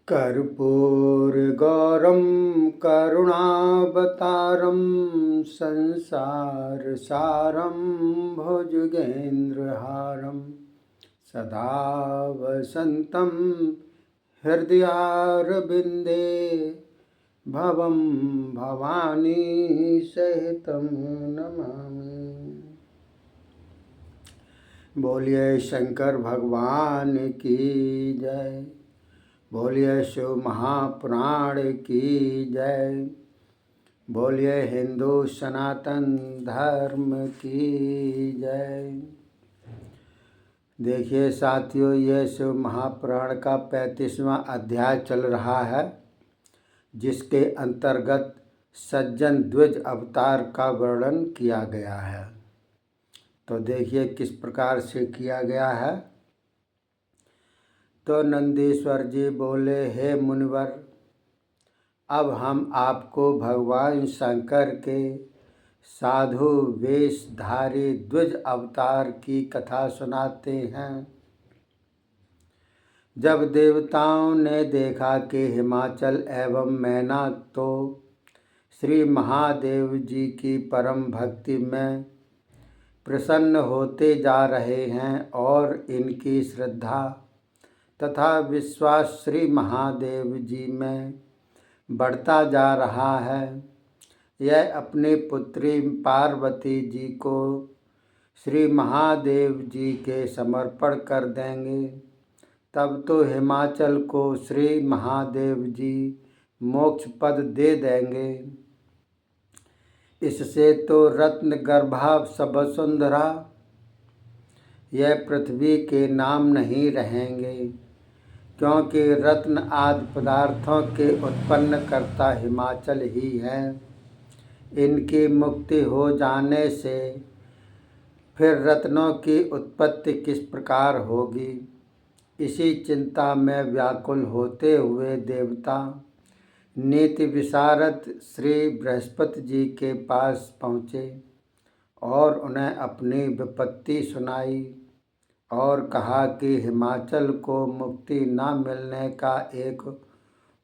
कर्पूरगौरं करुणावतारं संसारसारं भुजगेन्द्रहारं सदा वसन्तं हृदयारविन्दे भवं भवानी सहितं नमामि। बोलिए शंकर भगवान की जय। बोलिए शिव महापुराण की जय। बोलिए हिंदू सनातन धर्म की जय। देखिए साथियों, ये शिव महापुराण का 35वां अध्याय चल रहा है, जिसके अंतर्गत सज्जन द्विज अवतार का वर्णन किया गया है। तो देखिए किस प्रकार से किया गया है। तो नंदीश्वर जी बोले, हे मुनिवर, अब हम आपको भगवान शंकर के साधु वेशधारी द्विज अवतार की कथा सुनाते हैं। जब देवताओं ने देखा कि हिमाचल एवं मैनाक तो श्री महादेव जी की परम भक्ति में प्रसन्न होते जा रहे हैं और इनकी श्रद्धा तथा विश्वास श्री महादेव जी में बढ़ता जा रहा है, यह अपनी पुत्री पार्वती जी को श्री महादेव जी के समर्पण कर देंगे, तब तो हिमाचल को श्री महादेव जी मोक्ष पद दे देंगे। इससे तो रत्न गर्भा सबसुंदरा यह पृथ्वी के नाम नहीं रहेंगे, क्योंकि रत्न आदि पदार्थों के उत्पन्न करता हिमाचल ही है। इनकी मुक्ति हो जाने से फिर रत्नों की उत्पत्ति किस प्रकार होगी, इसी चिंता में व्याकुल होते हुए देवता नीति विशारद श्री बृहस्पति जी के पास पहुँचे और उन्हें अपनी विपत्ति सुनाई और कहा कि हिमाचल को मुक्ति न मिलने का एक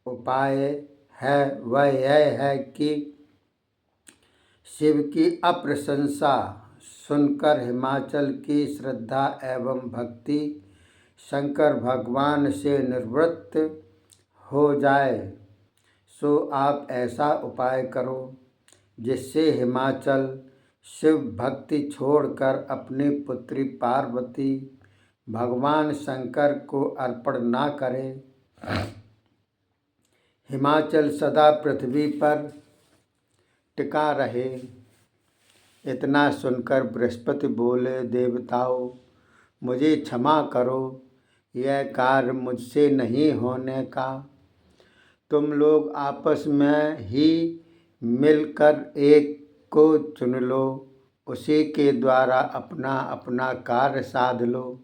उपाय है। वह यह है कि शिव की अप्रशंसा सुनकर हिमाचल की श्रद्धा एवं भक्ति शंकर भगवान से निवृत्त हो जाए। सो आप ऐसा उपाय करो जिससे हिमाचल शिव भक्ति छोड़कर अपनी पुत्री पार्वती भगवान शंकर को अर्पण ना करे। हिमाचल सदा पृथ्वी पर टिका रहे। इतना सुनकर बृहस्पति बोले, देवताओं, मुझे क्षमा करो, यह कार्य मुझसे नहीं होने का। तुम लोग आपस में ही मिलकर एक को चुन लो, उसी के द्वारा अपना अपना कार्य साध लो,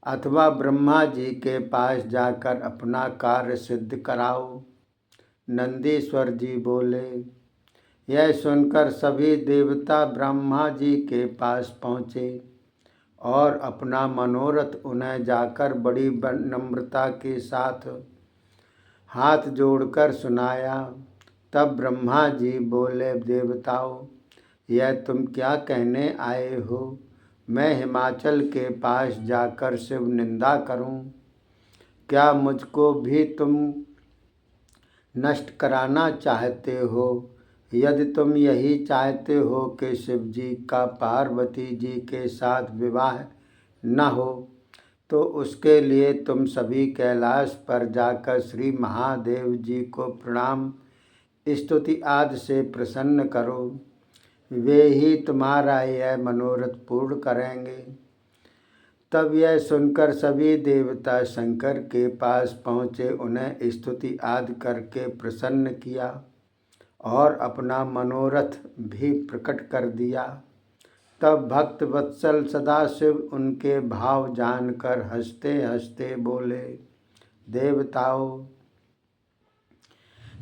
अथवा ब्रह्मा जी के पास जाकर अपना कार्य सिद्ध कराओ। नंदीश्वर जी बोले। यह सुनकर सभी देवता ब्रह्मा जी के पास पहुँचे और अपना मनोरथ उन्हें जाकर बड़ी नम्रता के साथ हाथ जोड़कर सुनाया। तब ब्रह्मा जी बोले, देवताओं, यह तुम क्या कहने आए हो? मैं हिमाचल के पास जाकर शिव निंदा करूं? क्या मुझको भी तुम नष्ट कराना चाहते हो? यदि तुम यही चाहते हो कि शिव जी का पार्वती जी के साथ विवाह न हो, तो उसके लिए तुम सभी कैलाश पर जाकर श्री महादेव जी को प्रणाम स्तुति आदि से प्रसन्न करो। वे ही तुम्हारा यह मनोरथ पूर्ण करेंगे। तब यह सुनकर सभी देवता शंकर के पास पहुँचे, उन्हें स्तुति आदि करके प्रसन्न किया और अपना मनोरथ भी प्रकट कर दिया। तब भक्त वत्सल सदाशिव उनके भाव जानकर हंसते हंसते बोले, देवताओं,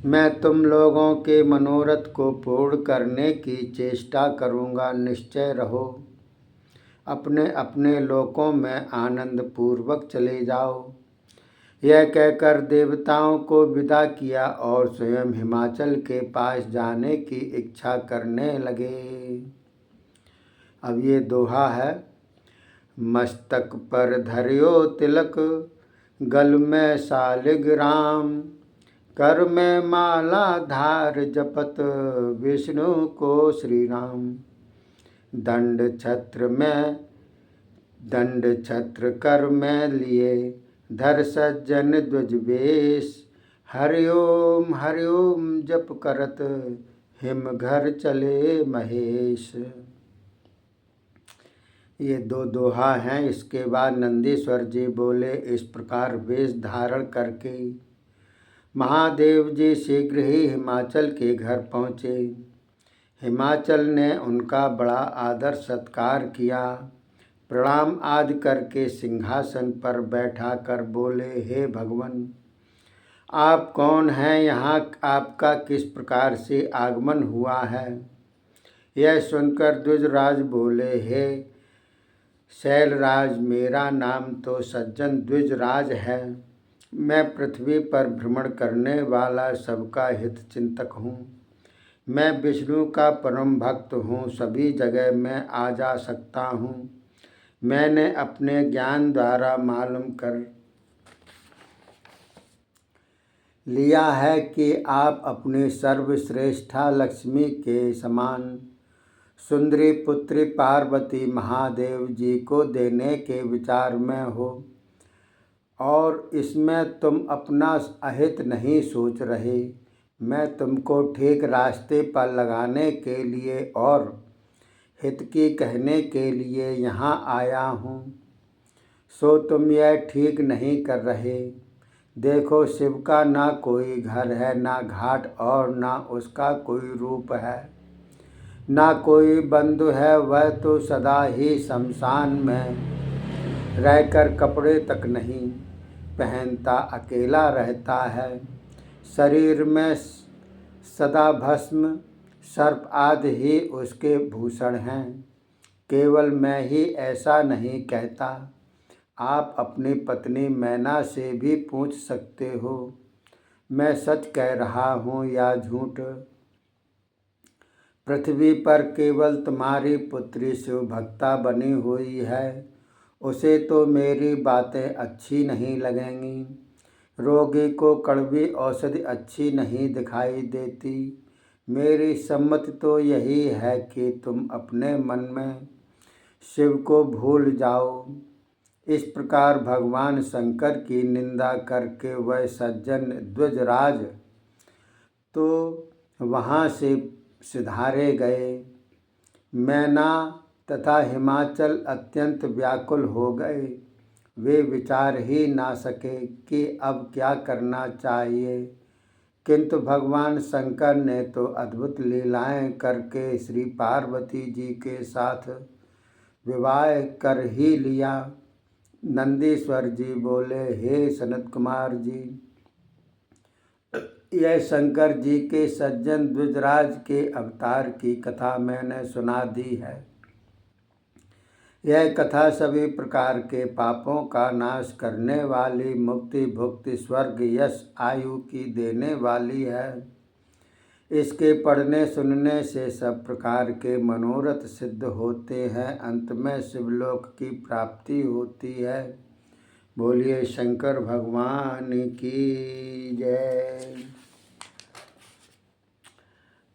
मैं तुम लोगों के मनोरथ को पूर्ण करने की चेष्टा करूँगा। निश्चय रहो, अपने अपने लोकों में आनंद पूर्वक चले जाओ। यह कहकर देवताओं को विदा किया और स्वयं हिमाचल के पास जाने की इच्छा करने लगे। अब ये दोहा है। मस्तक पर धरियो तिलक, गल में शालिग्राम, कर में माला धार जपत, विष्णु को श्री राम। दंड छत्र कर में लिए, धर सज्जन ध्वज वेश, हरि ओम जप करत, हिम घर चले महेश। ये दो दोहा हैं। इसके बाद नंदीश्वर जी बोले, इस प्रकार वेश धारण करके महादेव जी शीघ्र ही हिमाचल के घर पहुँचे। हिमाचल ने उनका बड़ा आदर सत्कार किया। प्रणाम आदि करके सिंहासन पर बैठा कर बोले, हे भगवान, आप कौन हैं? यहाँ आपका किस प्रकार से आगमन हुआ है? यह सुनकर द्विजराज बोले, हे शैलराज, मेरा नाम तो सज्जन द्विजराज है। मैं पृथ्वी पर भ्रमण करने वाला सबका हित चिंतक हूँ। मैं विष्णु का परम भक्त हूँ। सभी जगह मैं आ जा सकता हूँ। मैंने अपने ज्ञान द्वारा मालूम कर लिया है कि आप अपनी सर्वश्रेष्ठा लक्ष्मी के समान सुंदरी पुत्री पार्वती महादेव जी को देने के विचार में हो, और इसमें तुम अपना अहित नहीं सोच रहे। मैं तुमको ठीक रास्ते पर लगाने के लिए और हित की कहने के लिए यहाँ आया हूँ। सो तुम यह ठीक नहीं कर रहे। देखो, शिव का ना कोई घर है, ना घाट, और ना उसका कोई रूप है, ना कोई बंधु है। वह तो सदा ही शमशान में रहकर कपड़े तक नहीं पहनता, अकेला रहता है। शरीर में सदा भस्म, सर्प आदि ही उसके भूषण हैं। केवल मैं ही ऐसा नहीं कहता। आप अपनी पत्नी मैना से भी पूछ सकते हो, मैं सच कह रहा हूँ या झूठ। पृथ्वी पर केवल तुम्हारी पुत्री शिव भक्ता बनी हुई है। उसे तो मेरी बातें अच्छी नहीं लगेंगी। रोगी को कड़वी औषधि अच्छी नहीं दिखाई देती। मेरी सम्मति तो यही है कि तुम अपने मन में शिव को भूल जाओ। इस प्रकार भगवान शंकर की निंदा करके वह सज्जन द्विजराज तो वहाँ से सिधारे गए। मैना तथा हिमाचल अत्यंत व्याकुल हो गए। वे विचार ही ना सके कि अब क्या करना चाहिए। किंतु भगवान शंकर ने तो अद्भुत लीलाएं करके श्री पार्वती जी के साथ विवाह कर ही लिया। नंदीश्वर जी बोले, हे सनत कुमार जी, यह शंकर जी के सज्जन द्विजराज के अवतार की कथा मैंने सुना दी है। यह कथा सभी प्रकार के पापों का नाश करने वाली, मुक्ति, भुक्ति, स्वर्ग, यश, आयु की देने वाली है। इसके पढ़ने सुनने से सब प्रकार के मनोरथ सिद्ध होते हैं। अंत में शिवलोक की प्राप्ति होती है। बोलिए शंकर भगवान की जय।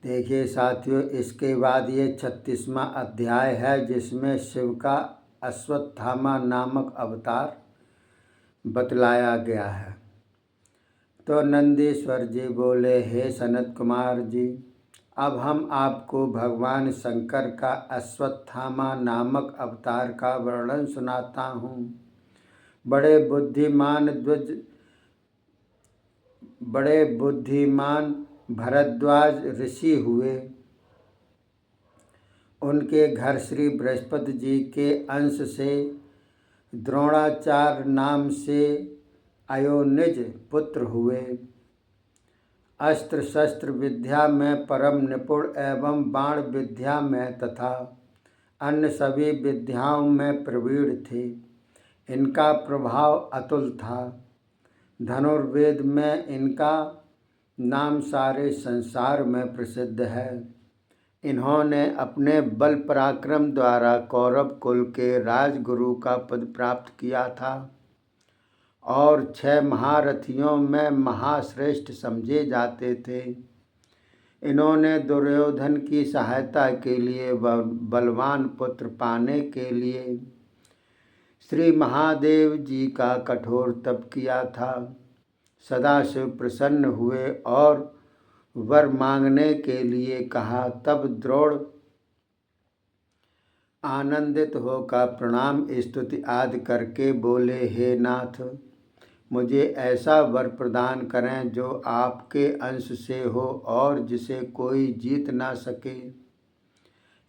देखिए साथियों, इसके बाद ये 36वां अध्याय है, जिसमें शिव का अश्वत्थामा नामक अवतार बतलाया गया है। तो नंदीश्वर जी बोले, हे सनत कुमार जी, अब हम आपको भगवान शंकर का अश्वत्थामा नामक अवतार का वर्णन सुनाता हूँ। बड़े बुद्धिमान भरद्वाज ऋषि हुए। उनके घर श्री बृहस्पति जी के अंश से द्रोणाचार्य नाम से अयोनिज पुत्र हुए। अस्त्र शस्त्र विद्या में परम निपुण एवं बाण विद्या में तथा अन्य सभी विद्याओं में प्रवीण थे। इनका प्रभाव अतुल था। धनुर्वेद में इनका नाम सारे संसार में प्रसिद्ध है। इन्होंने अपने बल पराक्रम द्वारा कौरव कुल के राजगुरु का पद प्राप्त किया था और 6 महारथियों में महाश्रेष्ठ समझे जाते थे। इन्होंने दुर्योधन की सहायता के लिए व बलवान पुत्र पाने के लिए श्री महादेव जी का कठोर तप किया था। सदाशिव प्रसन्न हुए और वर मांगने के लिए कहा। तब द्रोण आनंदित होकर प्रणाम स्तुति आदि करके बोले, हे नाथ, मुझे ऐसा वर प्रदान करें जो आपके अंश से हो और जिसे कोई जीत ना सके।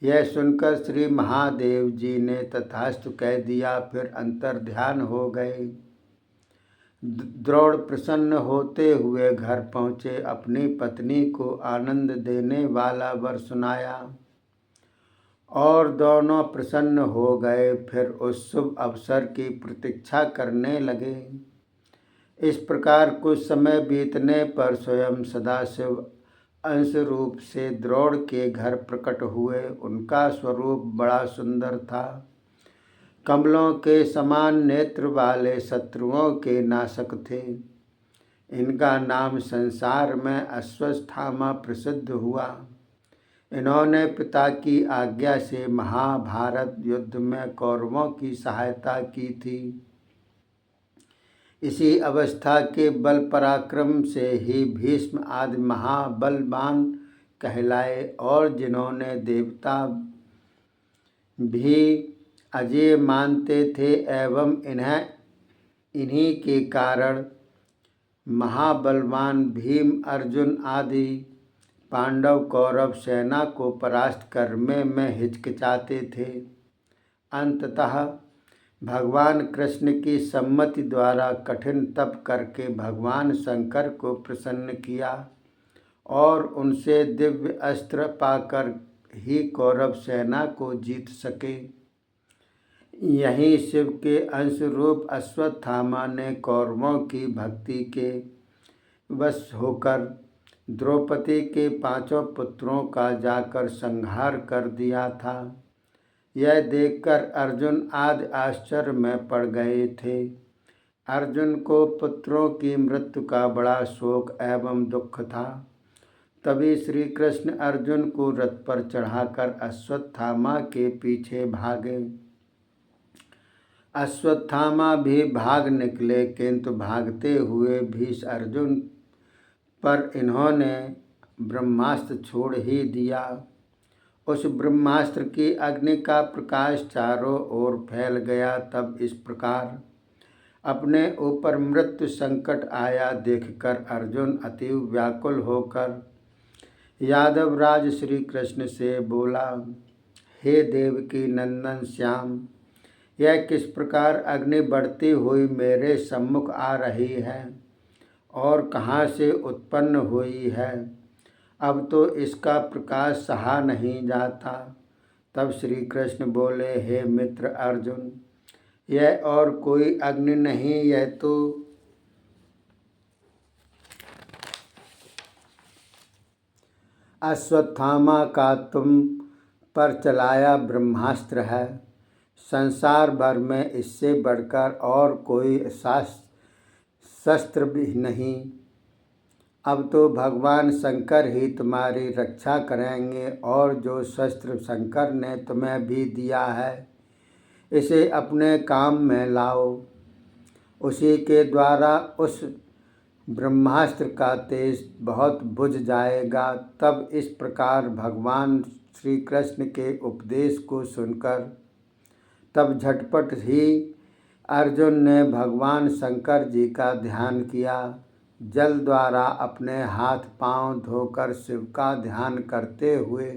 यह सुनकर श्री महादेव जी ने तथास्तु कह दिया। फिर अंतर्ध्यान हो गए। द्रोण प्रसन्न होते हुए घर पहुँचे। अपनी पत्नी को आनंद देने वाला वर सुनाया और दोनों प्रसन्न हो गए। फिर उस शुभ अवसर की प्रतीक्षा करने लगे। इस प्रकार कुछ समय बीतने पर स्वयं सदाशिव अंश रूप से द्रोण के घर प्रकट हुए। उनका स्वरूप बड़ा सुंदर था। कमलों के समान नेत्र वाले शत्रुओं के नाशक थे। इनका नाम संसार में अश्वत्थामा प्रसिद्ध हुआ। इन्होंने पिता की आज्ञा से महाभारत युद्ध में कौरवों की सहायता की थी। इसी अवस्था के बल पराक्रम से ही भीष्म आदि महाबलवान कहलाए और जिन्होंने देवता भी अजय मानते थे एवं इन्हीं के कारण महाबलवान भीम अर्जुन आदि पांडव कौरव सेना को परास्त करने में हिचकिचाते थे। अंततः भगवान कृष्ण की सम्मति द्वारा कठिन तप करके भगवान शंकर को प्रसन्न किया और उनसे दिव्य अस्त्र पाकर ही कौरव सेना को जीत सके। यहीं शिव के अंश रूप अश्वत्थामा ने कौरवों की भक्ति के वश होकर द्रौपदी के 5 पुत्रों का जाकर संहार कर दिया था। यह देखकर अर्जुन आदि आश्चर्य में पड़ गए थे। अर्जुन को पुत्रों की मृत्यु का बड़ा शोक एवं दुख था। तभी श्री कृष्ण अर्जुन को रथ पर चढ़ाकर अश्वत्थामा के पीछे भागे। अश्वत्थामा भी भाग निकले, किंतु भागते हुए भी अर्जुन पर इन्होंने ब्रह्मास्त्र छोड़ ही दिया। उस ब्रह्मास्त्र की अग्नि का प्रकाश चारों ओर फैल गया। तब इस प्रकार अपने ऊपर मृत्यु संकट आया देखकर अर्जुन अतीव व्याकुल होकर यादवराज श्री कृष्ण से बोला, हे देवकी नंदन श्याम, यह किस प्रकार अग्नि बढ़ती हुई मेरे सम्मुख आ रही है और कहाँ से उत्पन्न हुई है। अब तो इसका प्रकाश सहा नहीं जाता। तब श्री कृष्ण बोले, हे मित्र अर्जुन, यह और कोई अग्नि नहीं, यह तो अश्वत्थामा का तुम पर चलाया ब्रह्मास्त्र है। संसार भर में इससे बढ़कर और कोई शस्त्र भी नहीं। अब तो भगवान शंकर ही तुम्हारी रक्षा करेंगे और जो शस्त्र शंकर ने तुम्हें भी दिया है इसे अपने काम में लाओ। उसी के द्वारा उस ब्रह्मास्त्र का तेज बहुत बुझ जाएगा। तब इस प्रकार भगवान श्री कृष्ण के उपदेश को सुनकर तब झटपट ही अर्जुन ने भगवान शंकर जी का ध्यान किया। जल द्वारा अपने हाथ पांव धोकर शिव का ध्यान करते हुए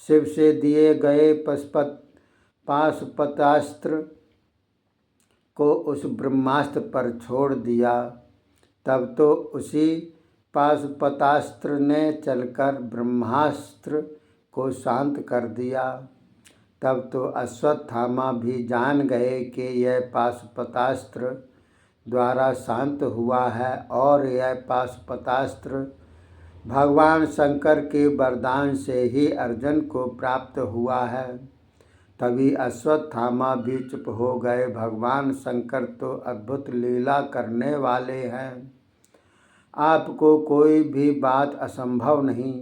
शिव से दिए गए पाशुपतास्त्र को उस ब्रह्मास्त्र पर छोड़ दिया। तब तो उसी पाशुपतास्त्र ने चलकर ब्रह्मास्त्र को शांत कर दिया। तब तो अश्वत्थामा भी जान गए कि यह पाशुपतास्त्र द्वारा शांत हुआ है और यह पाशुपतास्त्र भगवान शंकर के वरदान से ही अर्जुन को प्राप्त हुआ है। तभी अश्वत्थामा भी चुप हो गए। भगवान शंकर तो अद्भुत लीला करने वाले हैं, आपको कोई भी बात असंभव नहीं।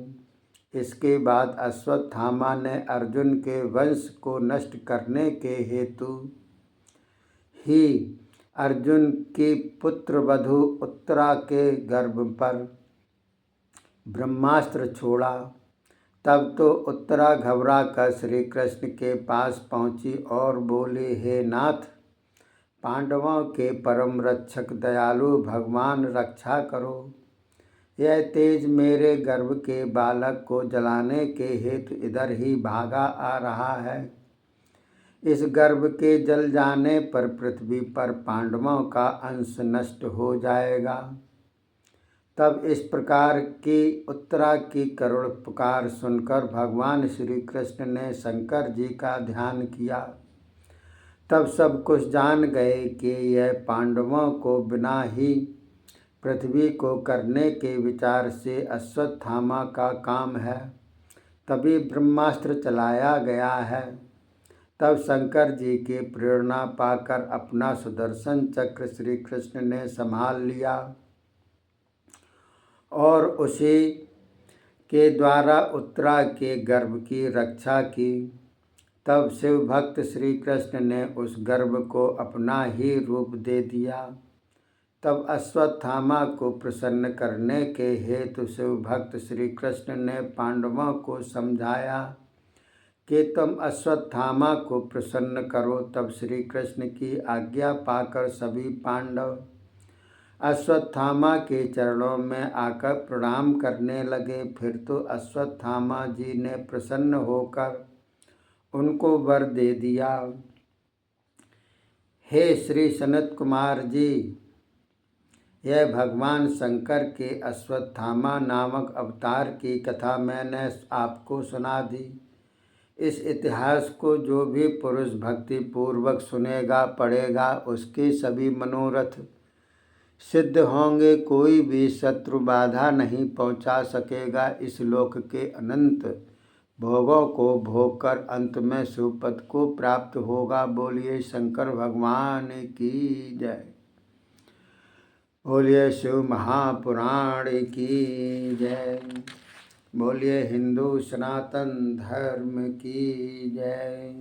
इसके बाद अश्वत्थामा ने अर्जुन के वंश को नष्ट करने के हेतु ही अर्जुन की पुत्र वधू उत्तरा के गर्भ पर ब्रह्मास्त्र छोड़ा। तब तो उत्तरा घबरा कर श्री कृष्ण के पास पहुंची और बोली, हे नाथ, पांडवों के परम रक्षक दयालु भगवान रक्षा करो। यह तेज मेरे गर्भ के बालक को जलाने के हेतु इधर ही भागा आ रहा है। इस गर्भ के जल जाने पर पृथ्वी पर पांडवों का अंश नष्ट हो जाएगा। तब इस प्रकार की उत्तरा की करुण पुकार सुनकर भगवान श्री कृष्ण ने शंकर जी का ध्यान किया। तब सब कुछ जान गए कि यह पांडवों को बिना ही पृथ्वी को करने के विचार से अश्वत्थामा का काम है। तभी ब्रह्मास्त्र चलाया गया है। तब शंकर जी की प्रेरणा पाकर अपना सुदर्शन चक्र श्री कृष्ण ने संभाल लिया और उसी के द्वारा उत्तरा के गर्भ की रक्षा की। तब शिव भक्त श्री कृष्ण ने उस गर्भ को अपना ही रूप दे दिया। तब अश्वत्थामा को प्रसन्न करने के हेतु शिव भक्त श्री कृष्ण ने पांडवों को समझाया कि तुम अश्वत्थामा को प्रसन्न करो। तब श्री कृष्ण की आज्ञा पाकर सभी पांडव अश्वत्थामा के चरणों में आकर प्रणाम करने लगे। फिर तो अश्वत्थामा जी ने प्रसन्न होकर उनको वर दे दिया, हे श्री सनत कुमार जी, यह भगवान शंकर के अश्वत्थामा नामक अवतार की कथा मैंने आपको सुना दी। इस इतिहास को जो भी पुरुष भक्ति पूर्वक सुनेगा पढ़ेगा उसके सभी मनोरथ सिद्ध होंगे। कोई भी शत्रु बाधा नहीं पहुंचा सकेगा। इस लोक के अनंत भोगों को भोग कर अंत में शिवपद को प्राप्त होगा। बोलिए शंकर भगवान की जय। बोलिए शिव महापुराण की जय। बोलिए हिंदू सनातन धर्म की जय।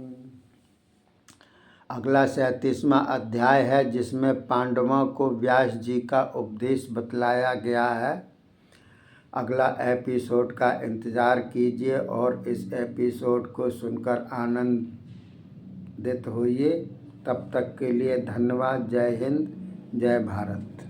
अगला 37वां अध्याय है जिसमें पांडवों को व्यास जी का उपदेश बतलाया गया है। अगला एपिसोड का इंतज़ार कीजिए और इस एपिसोड को सुनकर आनंदित होइए। तब तक के लिए धन्यवाद। जय हिंद, जय भारत।